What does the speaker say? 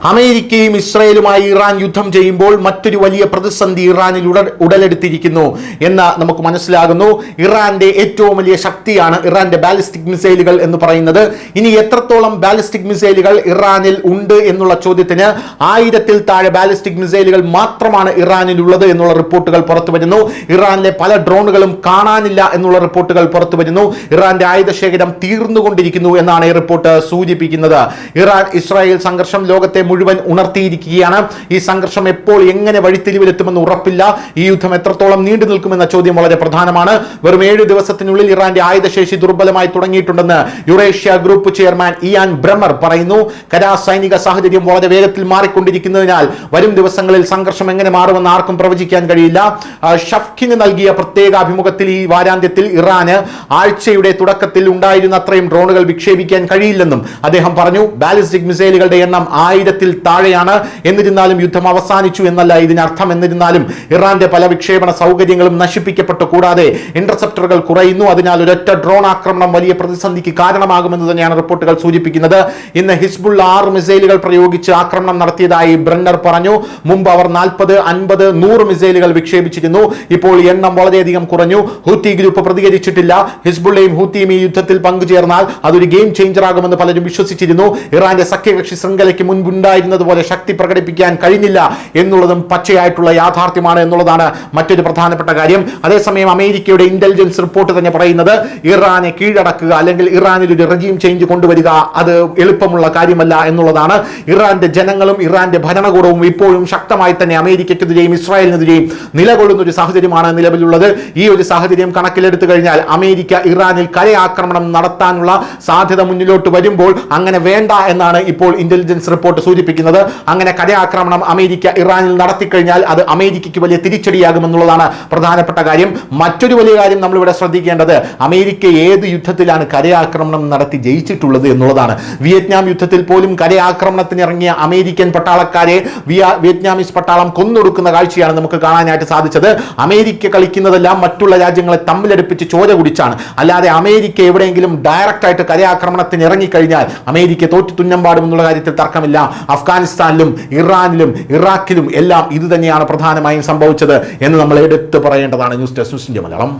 അമേരിക്കയും ഇസ്രായേലുമായി ഇറാൻ യുദ്ധം ചെയ്യുമ്പോൾ മറ്റൊരു വലിയ പ്രതിസന്ധി ഇറാനിൽ ഉടലെടുത്തിരിക്കുന്നു എന്ന് നമുക്ക് മനസ്സിലാകുന്നു. ഇറാന്റെ ഏറ്റവും വലിയ ശക്തിയാണ് ഇറാന്റെ ബാലിസ്റ്റിക് മിസൈലുകൾ എന്ന് പറയുന്നത്. ഇനി എത്രത്തോളം ബാലിസ്റ്റിക് മിസൈലുകൾ ഇറാനിൽ ഉണ്ട് എന്നുള്ള ചോദ്യത്തിന് 1000-ൽ താഴെ ബാലിസ്റ്റിക് മിസൈലുകൾ മാത്രമാണ് ഇറാനിൽ ഉള്ളത് എന്നുള്ള റിപ്പോർട്ടുകൾ പുറത്തു വരുന്നു. ഇറാനിലെ പല ഡ്രോണുകളും കാണാനില്ല എന്നുള്ള റിപ്പോർട്ടുകൾ പുറത്തു വരുന്നു. ഇറാന്റെ ആയുധശേഖരം തീർന്നുകൊണ്ടിരിക്കുന്നു എന്നാണ് ഈ റിപ്പോർട്ട് സൂചിപ്പിക്കുന്നത്. ഇറാൻ ഇസ്രായേൽ സംഘർഷം ലോകത്തെ മുഴുവൻ ഉണർത്തിയിരിക്കുകയാണ്. ഈ സംഘർഷം എപ്പോൾ എങ്ങനെ വഴിത്തിരിവിലെത്തുമെന്ന് ഉറപ്പില്ല. ഈ യുദ്ധം എത്രത്തോളം നീണ്ടു നിൽക്കുമെന്ന ചോദ്യം വളരെ പ്രധാനമാണ്. വെറും 7 ദിവസത്തിനുള്ളിൽ ഇറാന്റെ ആയുധശേഷി ദുർബലമായി തുടങ്ങിയിട്ടുണ്ടെന്ന് Eurasia group chairman Ian Bremmer പറയുന്നു. കരാ സൈനിക സാഹചര്യം വളരെ വേഗത്തിൽ മാറിക്കൊണ്ടിരിക്കുന്നതിനാൽ വരും ദിവസങ്ങളിൽ സംഘർഷം എങ്ങനെ മാറുമെന്ന് ആർക്കും പ്രവചിക്കാൻ കഴിയില്ല. ഷഫ്കിന് നൽകിയ പ്രത്യേക അഭിമുഖത്തിൽ ഈ വാരാന്ത്യത്തിൽ ഇറാന് ആഴ്ചയുടെ തുടക്കത്തിൽ ഉണ്ടായിരുന്ന അത്രയും ഡ്രോണുകൾ വിക്ഷേപിക്കാൻ കഴിയില്ലെന്നും അദ്ദേഹം പറഞ്ഞു. ബാലിസ്റ്റിക് മിസൈലുകളുടെ എണ്ണം 1000-ൽ താഴെയാണ്. എന്നിരുന്നാലും യുദ്ധം അവസാനിച്ചു എന്നല്ല ഇതിനർത്ഥം. എന്നിരുന്നാലും ഇറാന്റെ പല വിക്ഷേപണ സൗകര്യങ്ങളും നശിപ്പിക്കപ്പെട്ടു. കൂടാതെ ഇന്റർസെപ്റ്ററുകൾ കുറയുന്നു. അതിനാൽ ഒരൊറ്റ ഡ്രോൺ ആക്രമണം വലിയ പ്രതിസന്ധിക്ക് കാരണമാകുമെന്ന് തന്നെയാണ് റിപ്പോർട്ടുകൾ സൂചിപ്പിക്കുന്നത്. ഇന്ന് ഹിസ്ബുള്ള 6 മിസൈലുകൾ പ്രയോഗിച്ച് ആക്രമണം നടത്തിയതായി ബ്രന്നർ പറഞ്ഞു. മുമ്പ് അവർ 40, 50, 100 മിസൈലുകൾ വിക്ഷേപിച്ചിരുന്നു. ഇപ്പോൾ എണ്ണം വളരെയധികം കുറഞ്ഞു. ഹൂത്തി ഗ്രൂപ്പ് പ്രതികരിച്ചിട്ടില്ല. ഹിസ്ബുള്ളയും ഹൂത്തിയും ഈ യുദ്ധത്തിൽ പങ്കുചേർന്നാൽ അതൊരു ഗെയിം ചേഞ്ചർ ആകുമെന്ന് പലരും വിശ്വസിച്ചിരുന്നു. ഇറാന്റെ സഖ്യകക്ഷി ശൃംഖലയ്ക്ക് മുൻപുണ്ടായിരുന്നതുപോലെ ശക്തി പ്രകടിപ്പിക്കാൻ കഴിഞ്ഞില്ല എന്നുള്ളതും പച്ചയായിട്ടുള്ള യാഥാർത്ഥ്യമാണ് എന്നുള്ളതാണ് മറ്റൊരു പ്രധാനപ്പെട്ട കാര്യം. അതേസമയം അമേരിക്കയുടെ ഇന്റലിജൻസ് റിപ്പോർട്ട് തന്നെ പറയുന്നത് ഇറാനെ കീഴടക്കുക അല്ലെങ്കിൽ ഇറാനിൽ ഒരു റെജീം ചേഞ്ച് കൊണ്ടുവരിക അത് എളുപ്പമുള്ള കാര്യമല്ല എന്നുള്ളതാണ്. ഇറാന്റെ ജനങ്ങളും ഇറാന്റെ ഭരണകൂടവും ഇപ്പോഴും ശക്തമായി തന്നെ അമേരിക്കയ്ക്കെതിരെയും ഇസ്രായേലിനെതിരെയും നിലകൊള്ളുന്ന ഒരു സാഹചര്യമാണ് നിലവിലുള്ളത്. ഈ ഒരു സാഹചര്യം കണക്കിലെടുത്തു കഴിഞ്ഞാൽ അമേരിക്ക ഇറാനിൽ കരയാക്രമണം നടത്താനുള്ള സാധ്യത മുന്നിലോട്ട് വരുമ്പോൾ അങ്ങനെ വേണ്ട എന്നാണ് ഇപ്പോൾ ഇന്റലിജൻസ് റിപ്പോർട്ട് സൂചിപ്പിക്കുന്നത്. അങ്ങനെ കരയാക്രമണം അമേരിക്ക ഇറാനിൽ നടത്തിക്കഴിഞ്ഞാൽ അത് അമേരിക്കയ്ക്ക് വലിയ തിരിച്ചടിയാകുമെന്നുള്ളതാണ് പ്രധാനപ്പെട്ട കാര്യം. മറ്റൊരു വലിയ കാര്യം നമ്മളിവിടെ ശ്രദ്ധിക്കേണ്ടത് അമേരിക്ക ഏത് യുദ്ധത്തിലാണ് കരയാക്രമണം നടത്തി ജയിച്ചിട്ടുള്ളത് എന്നുള്ളതാണ്. വിയറ്റ്നാം യുദ്ധത്തിൽ പോലും കരയാക്രമണത്തിന് ഇറങ്ങിയ അമേരിക്കൻ പട്ടാളക്കാരെ വിയറ്റ്നാമീസ് പട്ടാളം കൊന്നൊടുക്കുന്ന കാഴ്ചയാണ് നമുക്ക് കാണാനായിട്ട് സാധിച്ചത്. അമേരിക്ക കളിക്കുന്നതെല്ലാം മറ്റുള്ള രാജ്യങ്ങളെ തമ്മിലടുപ്പിച്ച് ചോര കുടിച്ചാണ്. അല്ലാതെ അമേരിക്ക എവിടെയെങ്കിലും ഡയറക്റ്റ് ആയിട്ട് കരയാക്രമണത്തിന് ഇറങ്ങിക്കഴിഞ്ഞാൽ അമേരിക്ക തോറ്റു തുന്നം പാടുമെന്നുള്ള കാര്യത്തിൽ തർക്കമില്ല. അഫ്ഗാനിസ്ഥാനിലും ഇറാനിലും ഇറാഖിലും എല്ലാം ഇത് തന്നെയാണ് പ്രധാനമായും സംഭവിച്ചത് എന്ന് നമ്മൾ എടുത്തു പറയേണ്ടതാണ്. News desk news India Malayalam.